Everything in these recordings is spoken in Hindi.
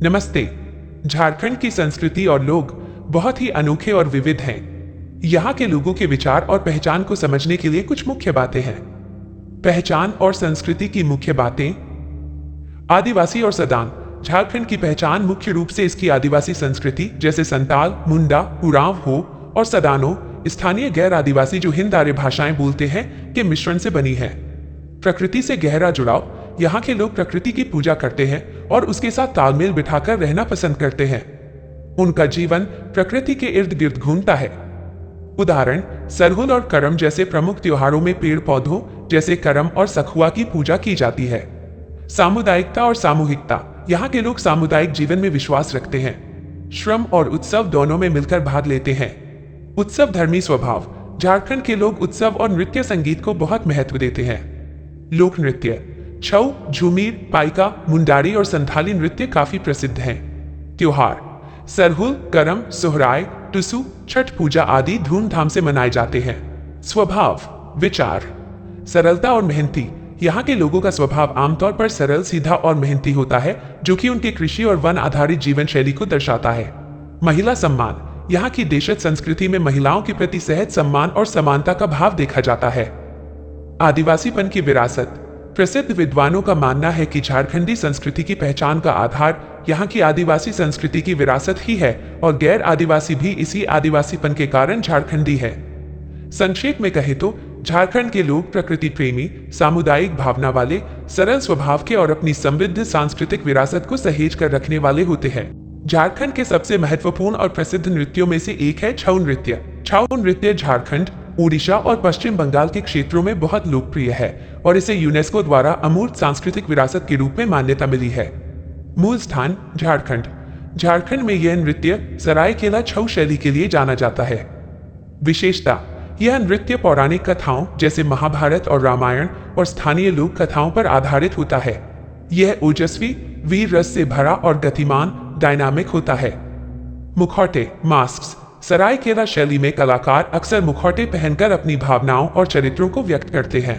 नमस्ते। झारखंड की संस्कृति और लोग बहुत ही अनोखे और विविध हैं। यहाँ के लोगों के विचार और पहचान को समझने के लिए कुछ मुख्य बातें हैं। पहचान और संस्कृति की मुख्य बातें। आदिवासी और सदान। झारखंड की पहचान मुख्य रूप से इसकी आदिवासी संस्कृति जैसे संताल, मुंडा, उरांव हो और सदानो, स्थानीय गैर आदिवासी जो हिंद आर्य भाषाएं बोलते हैं, के मिश्रण से बनी है। प्रकृति से गहरा जुड़ाव। यहाँ के लोग प्रकृति की पूजा करते हैं और उसके साथ तालमेल बिठाकर रहना पसंद करते हैं। उनका जीवन प्रकृति के इर्द गिर्द घूमता है। उदाहरण, सरहुल और करम जैसे प्रमुख त्योहारों में पेड़ पौधों जैसे करम और सखुआ की पूजा की जाती है। सामुदायिकता और सामूहिकता। यहाँ के लोग सामुदायिक जीवन में विश्वास रखते हैं। श्रम और उत्सव दोनों में मिलकर भाग लेते हैं। उत्सव धर्मी स्वभाव। झारखंड के लोग उत्सव और नृत्य संगीत को बहुत महत्व देते हैं। लोक नृत्य। छऊ, झूमीर, पाइका, मुंडारी और संथाली नृत्य काफी प्रसिद्ध हैं। त्योहार। सरहुल, करम, सोहराय, टुसु, छठ पूजा आदि धूमधाम से मनाए जाते हैं। स्वभाव। विचार। सरलता और मेहनती। यहाँ के लोगों का स्वभाव आमतौर पर सरल, सीधा और मेहनती होता है, जो कि उनके कृषि और वन आधारित जीवन शैली को दर्शाता है। महिला सम्मान। यहाँ की देशज संस्कृति में महिलाओं के प्रति सहज सम्मान और समानता का भाव देखा जाता है। आदिवासीपन की विरासत। प्रसिद्ध विद्वानों का मानना है कि झारखंडी संस्कृति की पहचान का आधार यहाँ की आदिवासी संस्कृति की विरासत ही है और गैर आदिवासी भी इसी आदिवासीपन के कारण झारखंडी है। संक्षेप में कहे तो झारखंड के लोग प्रकृति प्रेमी, सामुदायिक भावना वाले, सरल स्वभाव के और अपनी समृद्ध सांस्कृतिक विरासत को सहेज कर रखने वाले होते हैं। झारखंड के सबसे महत्वपूर्ण और प्रसिद्ध नृत्यों में से एक है छऊ नृत्य। छऊ नृत्य झारखंड, ओडिशा और पश्चिम बंगाल के क्षेत्रों में बहुत लोकप्रिय है और इसे यूनेस्को द्वारा अमूर्त सांस्कृतिक विरासत के रूप में मान्यता मिली है। मूल स्थान झारखंड। झारखंड में यह नृत्य सरायकेला छऊ शैली के लिए जाना जाता है। विशेषता। यह नृत्य पौराणिक कथाओं जैसे महाभारत और रामायण और स्थानीय लोक कथाओं पर आधारित होता है। यह ओजस्वी, वीर रस से भरा और गतिमान, डायनामिक होता है। मुखौटे, मास्क। सरायकेला शैली में कलाकार अक्सर मुखौटे पहनकर अपनी भावनाओं और चरित्रों को व्यक्त करते हैं।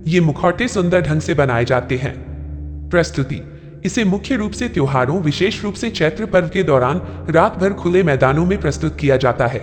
ये मुखौटे सुंदर ढंग से बनाए जाते हैं। प्रस्तुति। इसे मुख्य रूप से त्योहारों, विशेष रूप से चैत्र पर्व के दौरान रात भर खुले मैदानों में प्रस्तुत किया जाता है।